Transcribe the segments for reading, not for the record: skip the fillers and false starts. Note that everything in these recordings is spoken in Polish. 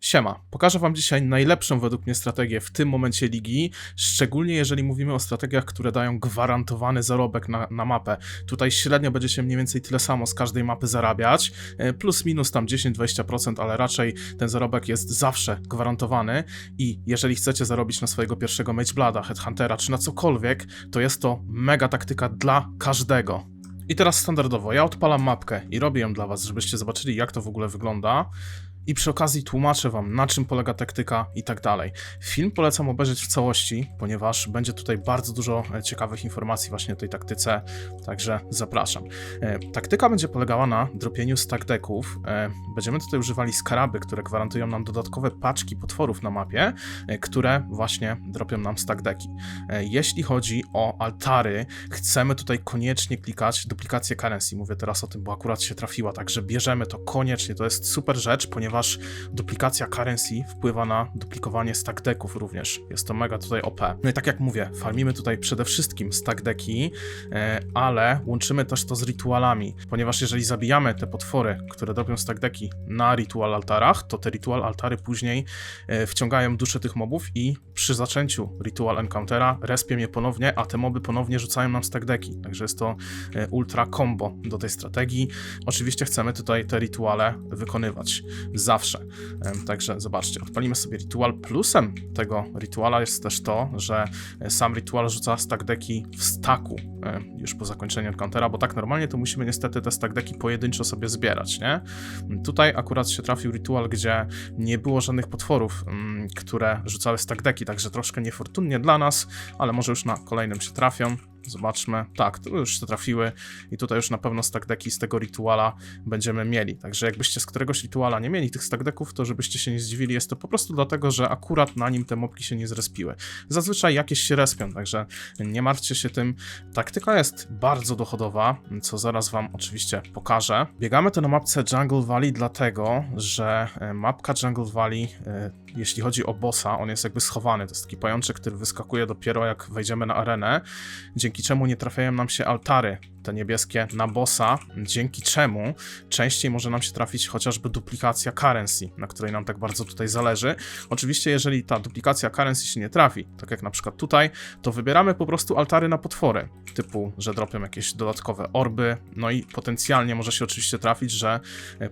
Siema, pokażę wam dzisiaj najlepszą według mnie strategię w tym momencie ligi, szczególnie jeżeli mówimy o strategiach, które dają gwarantowany zarobek na mapę. Tutaj średnio będziecie mniej więcej tyle samo z każdej mapy zarabiać, plus minus tam 10-20%, ale raczej ten zarobek jest zawsze gwarantowany i jeżeli chcecie zarobić na swojego pierwszego Mageblada, Headhuntera czy na cokolwiek, to jest to mega taktyka dla każdego. I teraz standardowo, ja odpalam mapkę i robię ją dla was, żebyście zobaczyli, jak to w ogóle wygląda. I przy okazji tłumaczę wam, na czym polega taktyka i tak dalej. Film polecam obejrzeć w całości, ponieważ będzie tutaj bardzo dużo ciekawych informacji właśnie o tej taktyce, także zapraszam. Taktyka będzie polegała na dropieniu stack decków. Będziemy tutaj używali skaraby, które gwarantują nam dodatkowe paczki potworów na mapie, które właśnie dropią nam stack decki. Jeśli chodzi o altary, chcemy tutaj koniecznie klikać duplikację currency. Mówię teraz o tym, bo akurat się trafiła, także bierzemy to koniecznie, to jest super rzecz, ponieważ duplikacja currency wpływa na duplikowanie stack decków również. Jest to mega tutaj OP. No i tak jak mówię, farmimy tutaj przede wszystkim stack decki, ale łączymy też to z ritualami, ponieważ jeżeli zabijamy te potwory, które dropią stack decki na ritual altarach, to te ritual altary później wciągają duszę tych mobów i przy zaczęciu ritual encountera respią je ponownie, a te moby ponownie rzucają nam stack decki. Także jest to ultra combo do tej strategii. Oczywiście chcemy tutaj te rituale wykonywać zawsze. Także zobaczcie, odpalimy sobie ritual. Plusem tego rituala jest też to, że sam ritual rzuca stack decki w stacku już po zakończeniu encountera, bo tak normalnie to musimy niestety te stack decki pojedynczo sobie zbierać, nie? Tutaj akurat się trafił ritual, gdzie nie było żadnych potworów, które rzucały stack decki, także troszkę niefortunnie dla nas, ale może już na kolejnym się trafią. Zobaczmy, tak, to już się trafiły i tutaj już na pewno stack decki z tego rituala będziemy mieli. Także jakbyście z któregoś rituala nie mieli tych stack decków, to żebyście się nie zdziwili, jest to po prostu dlatego, że akurat na nim te mobki się nie zrespiły. Zazwyczaj jakieś się respią, także nie martwcie się tym. Taktyka jest bardzo dochodowa, co zaraz wam oczywiście pokażę. Biegamy to na mapce Jungle Valley dlatego, że mapka Jungle Valley, jeśli chodzi o bossa, on jest jakby schowany. To jest taki pajączek, który wyskakuje dopiero jak wejdziemy na arenę, dzięki czemu nie trafiają nam się altary, te niebieskie, na bossa, dzięki czemu częściej może nam się trafić chociażby duplikacja currency, na której nam tak bardzo tutaj zależy. Oczywiście, jeżeli ta duplikacja currency się nie trafi, tak jak na przykład tutaj, to wybieramy po prostu altary na potwory, typu, że dropią jakieś dodatkowe orby, no i potencjalnie może się oczywiście trafić, że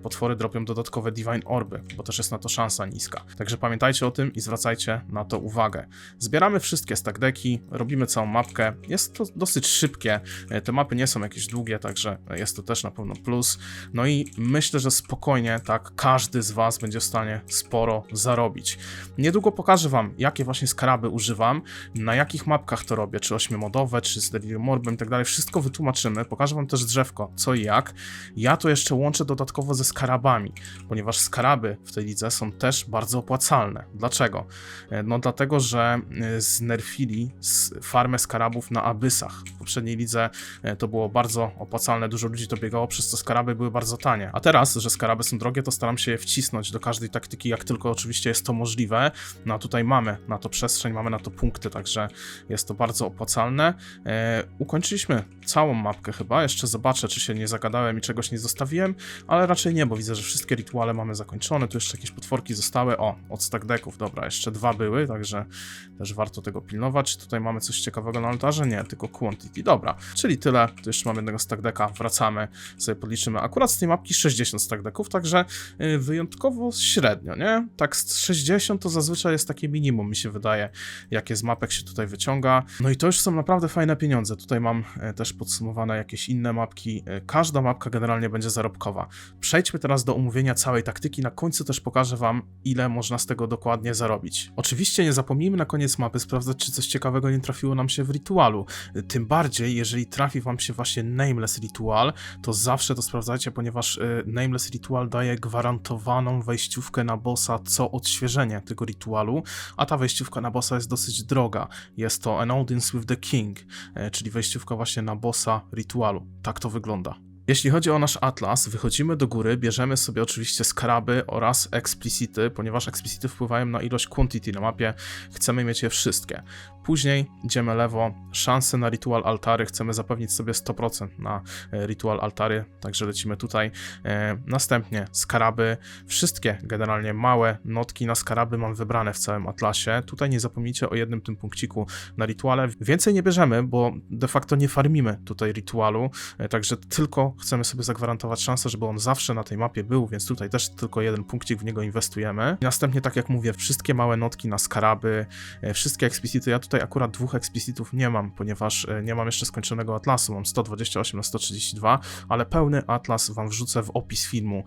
potwory dropią dodatkowe divine orby, bo też jest na to szansa niska. Także pamiętajcie o tym i zwracajcie na to uwagę. Zbieramy wszystkie stack decki, robimy całą mapkę, jest to dosyć szybkie, te mapy nie są jakieś długie, także jest to też na pewno plus. No i myślę, że spokojnie tak każdy z was będzie w stanie sporo zarobić. Niedługo pokażę wam, jakie właśnie skaraby używam, na jakich mapkach to robię, czy 8-modowe, czy z Delirium Orbem i tak dalej. Wszystko wytłumaczymy, pokażę wam też drzewko, co i jak. Ja to jeszcze łączę dodatkowo ze skarabami, ponieważ skaraby w tej lidze są też bardzo opłacalne. Dlaczego? No dlatego, że znerfili farmę skarabów na abysach. W poprzedniej lidze to było bardzo opłacalne, dużo ludzi to biegało, przez co skaraby były bardzo tanie. A teraz, że skaraby są drogie, to staram się je wcisnąć do każdej taktyki, jak tylko oczywiście jest to możliwe. No a tutaj mamy na to przestrzeń, mamy na to punkty, także jest to bardzo opłacalne. Ukończyliśmy całą mapkę chyba, jeszcze zobaczę, czy się nie zagadałem i czegoś nie zostawiłem, ale raczej nie, bo widzę, że wszystkie rituale mamy zakończone, tu jeszcze jakieś potworki zostały, o, od stack decków, dobra, jeszcze 2 były, także też warto tego pilnować. Tutaj mamy coś ciekawego na altarze? Nie, tylko quantity, dobra, czyli tyle, tu jeszcze mamy jednego stack decka, wracamy, sobie podliczymy, akurat z tej mapki 60 stack decków, także wyjątkowo średnio, nie? Tak z 60 to zazwyczaj jest takie minimum, mi się wydaje, jakie z mapek się tutaj wyciąga, no i to już są naprawdę fajne pieniądze. Tutaj mam też podsumowane jakieś inne mapki, każda mapka generalnie będzie zarobkowa. Przejdźmy teraz do omówienia całej taktyki, na końcu też pokażę wam, ile można z tego dokładnie zarobić. Oczywiście nie zapomnijmy na koniec mapy sprawdzać, czy coś ciekawego nie trafiło nam się w ritualu, tym bardziej, jeżeli trafi wam się właśnie Nameless Ritual, to zawsze to sprawdzajcie, ponieważ Nameless Ritual daje gwarantowaną wejściówkę na bossa co odświeżenie tego ritualu, a ta wejściówka na bossa jest dosyć droga. Jest to An Audience with the King, czyli wejściówka właśnie na bossa ritualu. Tak to wygląda. Jeśli chodzi o nasz atlas, wychodzimy do góry, bierzemy sobie oczywiście skaraby oraz explicity, ponieważ explicity wpływają na ilość quantity na mapie, chcemy mieć je wszystkie. Później idziemy lewo, szanse na ritual altary, chcemy zapewnić sobie 100% na ritual altary, także lecimy tutaj. Następnie skaraby, wszystkie generalnie małe notki na skaraby mam wybrane w całym atlasie. Tutaj nie zapomnijcie o jednym tym punkciku na rituale. Więcej nie bierzemy, bo de facto nie farmimy tutaj ritualu, także tylko chcemy sobie zagwarantować szansę, żeby on zawsze na tej mapie był, więc tutaj też tylko jeden punkcik w niego inwestujemy. I następnie, tak jak mówię, wszystkie małe notki na skaraby, wszystkie explicity. Ja tutaj akurat 2 explicitów nie mam, ponieważ nie mam jeszcze skończonego atlasu, mam 128 na 132, ale pełny atlas wam wrzucę w opis filmu.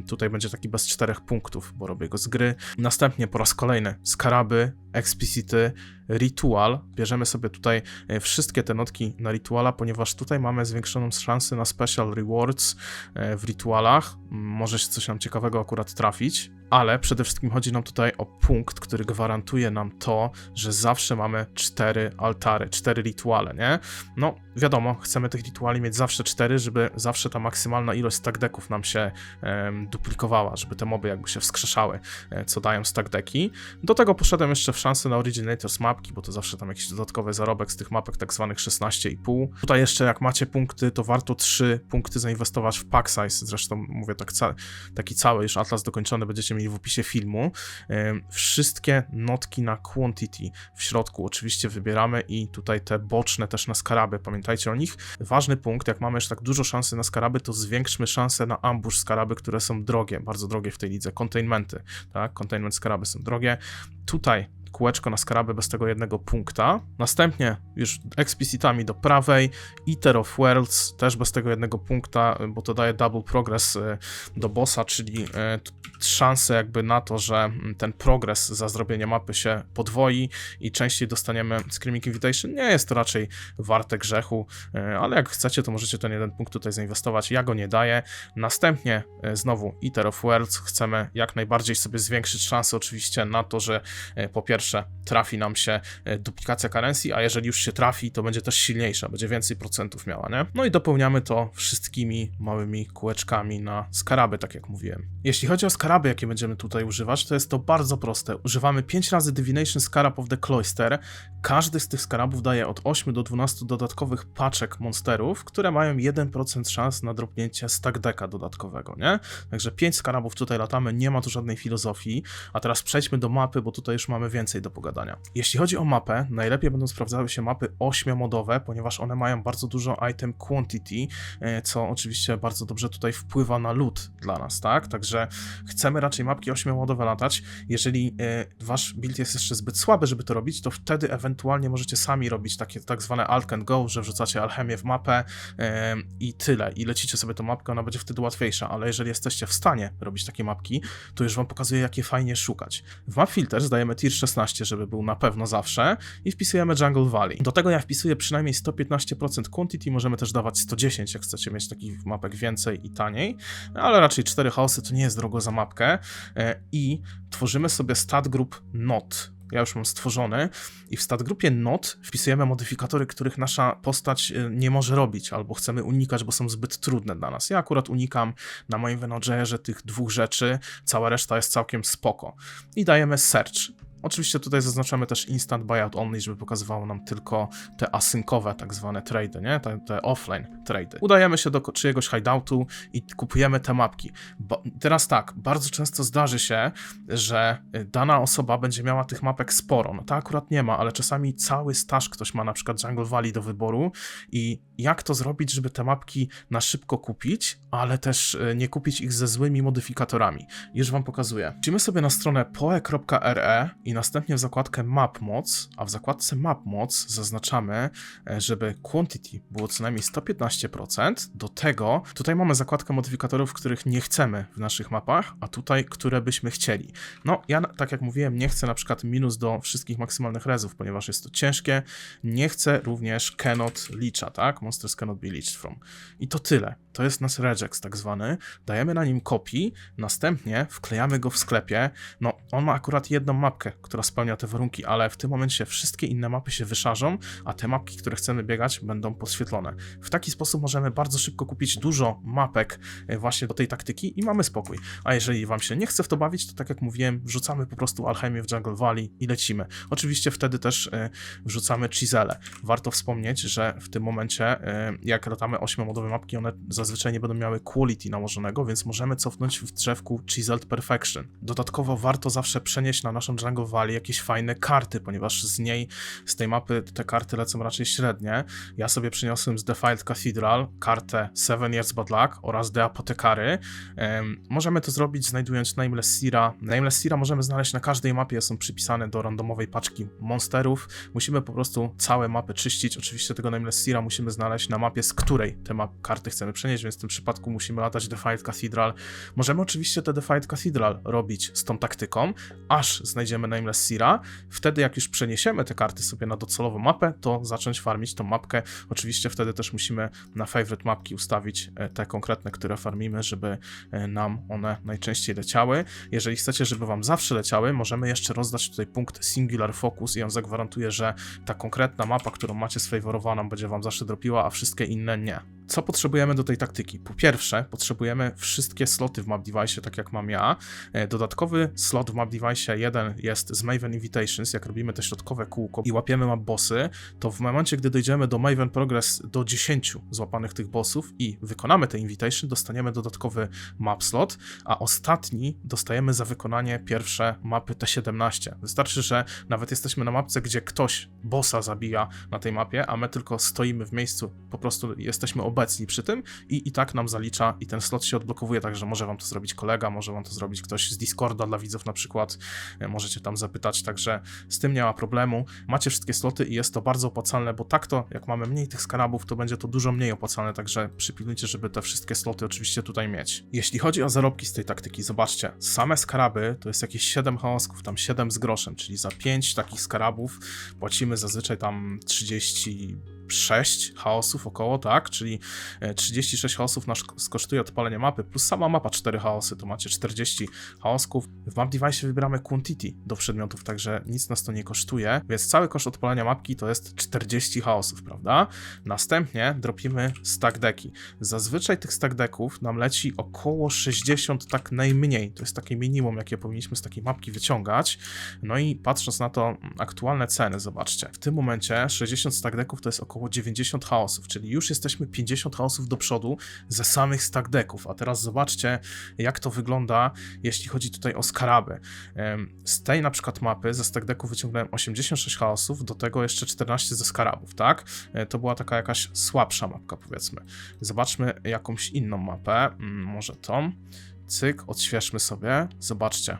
Tutaj będzie taki bez 4 punktów, bo robię go z gry. Następnie po raz kolejny skaraby, explicity, ritual. Bierzemy sobie tutaj wszystkie te notki na rituala, ponieważ tutaj mamy zwiększoną szansę na special rewards w ritualach. Może się coś nam ciekawego akurat trafić, ale przede wszystkim chodzi nam tutaj o punkt, który gwarantuje nam to, że zawsze mamy 4 altary, 4 rituale, nie? No, wiadomo, chcemy tych rituali mieć zawsze 4, żeby zawsze ta maksymalna ilość stack decków nam się duplikowała, żeby te moby jakby się wskrzeszały, co dają stack decki. Do tego poszedłem jeszcze w szansę na Originators mapki, bo to zawsze tam jakiś dodatkowy zarobek z tych mapek tak zwanych 16,5. Tutaj jeszcze jak macie punkty, to warto 3 punkty zainwestować w pack size, zresztą mówię tak taki cały już atlas dokończony będziecie mieli w opisie filmu. Wszystkie notki na quantity w środku oczywiście wybieramy i tutaj te boczne też na skaraby, pamiętajcie o nich. Ważny punkt, jak mamy już tak dużo szansy na skaraby, to zwiększmy szanse na ambush skaraby, które są drogie, bardzo drogie w tej lidze, containmenty, tak, containment skaraby są drogie. Tutaj kółeczko na skaraby bez tego jednego punkta. Następnie już explicitami do prawej, Eater of Worlds też bez tego jednego punkta, bo to daje double progress do bossa, czyli szansę jakby na to, że ten progres za zrobienie mapy się podwoi i częściej dostaniemy Screaming Invitation. Nie jest to raczej warte grzechu, ale jak chcecie, to możecie ten jeden punkt tutaj zainwestować. Ja go nie daję. Następnie znowu Eater of Worlds. Chcemy jak najbardziej sobie zwiększyć szansę oczywiście na to, że po pierwsze trafi nam się duplikacja currency, a jeżeli już się trafi, to będzie też silniejsza, będzie więcej procentów miała, nie? No i dopełniamy to wszystkimi małymi kółeczkami na skaraby, tak jak mówiłem. Jeśli chodzi o skaraby, jakie będziemy tutaj używać, to jest to bardzo proste. Używamy 5 razy Divination Scarab of the Cloister. Każdy z tych skarabów daje od 8 do 12 dodatkowych paczek monsterów, które mają 1% szans na dropnięcie stack decka dodatkowego, nie? Także 5 skarabów tutaj latamy, nie ma tu żadnej filozofii, a teraz przejdźmy do mapy, bo tutaj już mamy więcej do pogadania. Jeśli chodzi o mapę, najlepiej będą sprawdzały się mapy 8-modowe, ponieważ one mają bardzo dużo item quantity, co oczywiście bardzo dobrze tutaj wpływa na loot dla nas, tak? Także chcemy raczej mapki 8-modowe latać. Jeżeli wasz build jest jeszcze zbyt słaby, żeby to robić, to wtedy ewentualnie możecie sami robić takie tak zwane alt can go, że wrzucacie alchemię w mapę i tyle. I lecicie sobie tą mapkę, ona będzie wtedy łatwiejsza, ale jeżeli jesteście w stanie robić takie mapki, to już wam pokazuję, jakie fajnie szukać. W Map Filter zdajemy tier 16, żeby był na pewno zawsze i wpisujemy Jungle Valley. Do tego ja wpisuję przynajmniej 115% quantity, możemy też dawać 110, jak chcecie mieć takich mapek więcej i taniej, ale raczej 4 chaosy to nie jest drogo za mapkę i tworzymy sobie stat group not. Ja już mam stworzony i w stat grupie not wpisujemy modyfikatory, których nasza postać nie może robić albo chcemy unikać, bo są zbyt trudne dla nas. Ja akurat unikam na moim Venagerze tych 2 rzeczy, cała reszta jest całkiem spoko. I dajemy search. Oczywiście tutaj zaznaczamy też instant buyout only, żeby pokazywało nam tylko te asynkowe tak zwane trady, nie? Te offline trady. Udajemy się do czyjegoś hideoutu i kupujemy te mapki. Teraz tak, bardzo często zdarzy się, że dana osoba będzie miała tych mapek sporo. No to akurat nie ma, ale czasami cały stash ktoś ma, na przykład Jungle Valley do wyboru i jak to zrobić, żeby te mapki na szybko kupić, ale też nie kupić ich ze złymi modyfikatorami. Już wam pokazuję. Wchodzimy sobie na stronę poe.re i następnie w zakładkę Map Mods, a w zakładce Map Mods zaznaczamy, żeby quantity było co najmniej 115%. Do tego, tutaj mamy zakładkę modyfikatorów, których nie chcemy w naszych mapach, a tutaj, które byśmy chcieli. No, ja tak jak mówiłem, nie chcę na przykład minus do wszystkich maksymalnych rezów, ponieważ jest to ciężkie. Nie chcę również cannot leecha, tak? Monsters cannot be leached from. I to tyle. To jest nasz regex tak zwany. Dajemy na nim copy, następnie wklejamy go w sklepie. No, on ma akurat jedną mapkę która spełnia te warunki, ale w tym momencie wszystkie inne mapy się wyszarzą, a te mapki, które chcemy biegać, będą podświetlone. W taki sposób możemy bardzo szybko kupić dużo mapek właśnie do tej taktyki i mamy spokój. A jeżeli wam się nie chce w to bawić, to tak jak mówiłem, wrzucamy po prostu Alchemię w Jungle Valley i lecimy. Oczywiście wtedy też wrzucamy chisele. Warto wspomnieć, że w tym momencie, jak latamy 8-modowe mapki, one zazwyczaj nie będą miały quality nałożonego, więc możemy cofnąć w drzewku Chiseled Perfection. Dodatkowo warto zawsze przenieść na naszą Jungle Valley jakieś fajne karty, ponieważ z tej mapy te karty lecą raczej średnie. Ja sobie przyniosłem z Defiled Cathedral kartę 7 Years Bad Luck oraz The Apotekary. Możemy to zrobić znajdując Nameless Seera. Nameless Seera możemy znaleźć na każdej mapie, są przypisane do randomowej paczki monsterów. Musimy po prostu całe mapy czyścić. Oczywiście tego Nameless Seera musimy znaleźć na mapie, z której te karty chcemy przenieść, więc w tym przypadku musimy latać Defiled Cathedral. Możemy oczywiście te Defiled Cathedral robić z tą taktyką, aż znajdziemy Nameless Seera. Wtedy jak już przeniesiemy te karty sobie na docelową mapę, to zacząć farmić tą mapkę. Oczywiście wtedy też musimy na favorite mapki ustawić te konkretne, które farmimy, żeby nam one najczęściej leciały. Jeżeli chcecie, żeby wam zawsze leciały, możemy jeszcze rozdać tutaj punkt Singular Focus i on zagwarantuje, że ta konkretna mapa, którą macie sfavorowaną, będzie wam zawsze dropiła, a wszystkie inne nie. Co potrzebujemy do tej taktyki? Po pierwsze, potrzebujemy wszystkie sloty w Map Device, tak jak mam ja. Dodatkowy slot w Map Device jeden jest z Maven Invitations. Jak robimy te środkowe kółko i łapiemy map bossy, to w momencie, gdy dojdziemy do Maven Progress do 10 złapanych tych bossów i wykonamy te invitation, dostaniemy dodatkowy map slot, a ostatni dostajemy za wykonanie pierwsze mapy T17. Wystarczy, że nawet jesteśmy na mapce, gdzie ktoś bossa zabija na tej mapie, a my tylko stoimy w miejscu, po prostu jesteśmy obecni przy tym i tak nam zalicza i ten slot się odblokowuje, także może wam to zrobić kolega, może wam to zrobić ktoś z Discorda dla widzów na przykład, możecie tam zapytać, także z tym nie ma problemu. Macie wszystkie sloty i jest to bardzo opłacalne, bo tak to jak mamy mniej tych skarabów, to będzie to dużo mniej opłacalne, także przypilnujcie, żeby te wszystkie sloty oczywiście tutaj mieć. Jeśli chodzi o zarobki z tej taktyki, zobaczcie, same skaraby to jest jakieś 7 chaosków, tam 7 z groszem, czyli za 5 takich skarabów płacimy zazwyczaj tam 36 chaosów około, tak? Czyli 36 chaosów nas kosztuje odpalenie mapy, plus sama mapa 4 chaosy, to macie 40 chaosków. W Map Device wybieramy quantity do przedmiotów, także nic nas to nie kosztuje, więc cały koszt odpalenia mapki to jest 40 chaosów, prawda? Następnie dropimy stack decki. Zazwyczaj tych stack decków nam leci około 60 tak najmniej, to jest takie minimum, jakie powinniśmy z takiej mapki wyciągać. No i patrząc na to aktualne ceny, zobaczcie, w tym momencie 60 stack decków to jest około 90 chaosów, czyli już jesteśmy 50 chaosów do przodu ze samych stack decków, a teraz zobaczcie, jak to wygląda, jeśli chodzi tutaj o skaraby. Z tej na przykład mapy ze stack decków wyciągnąłem 86 chaosów, do tego jeszcze 14 ze skarabów, tak? To była taka jakaś słabsza mapka, powiedzmy. Zobaczmy jakąś inną mapę, może tą. Cyk, odświeżmy sobie, zobaczcie.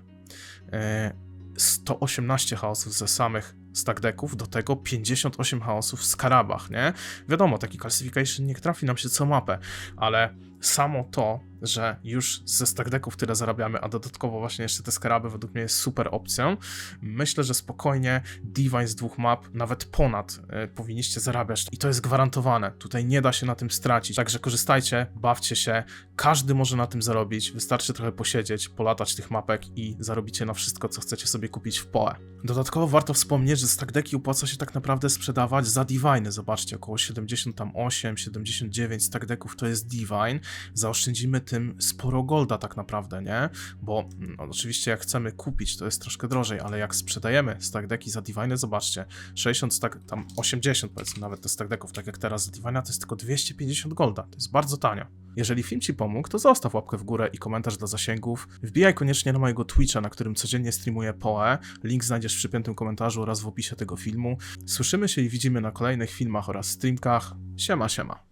118 chaosów ze samych stack decków, do tego 58 chaosów w skarabach, nie? Wiadomo, taki classification nie trafi nam się co mapę, ale samo to, że już ze stack decków tyle zarabiamy, a dodatkowo właśnie jeszcze te skaraby według mnie jest super opcją. Myślę, że spokojnie Divine z 2 map, nawet ponad powinniście zarabiać i to jest gwarantowane. Tutaj nie da się na tym stracić, także korzystajcie, bawcie się, każdy może na tym zarobić, wystarczy trochę posiedzieć, polatać tych mapek i zarobicie na wszystko, co chcecie sobie kupić w PoE. Dodatkowo warto wspomnieć, że stack decki opłaca się tak naprawdę sprzedawać za Divine. Zobaczcie, około 78, 79 stack decków to jest Divine. Zaoszczędzimy tym sporo golda tak naprawdę, nie? Bo no, oczywiście jak chcemy kupić, to jest troszkę drożej, ale jak sprzedajemy stack decki za Divine, zobaczcie, 60 stack, tam 80 powiedzmy nawet te stack decków, tak jak teraz za Divine, to jest tylko 250 golda, to jest bardzo tanio. Jeżeli film ci pomógł, to zostaw łapkę w górę i komentarz dla zasięgów. Wbijaj koniecznie na mojego Twitcha, na którym codziennie streamuję PoE. Link znajdziesz w przypiętym komentarzu oraz w opisie tego filmu. Słyszymy się i widzimy na kolejnych filmach oraz streamkach. Siema, siema.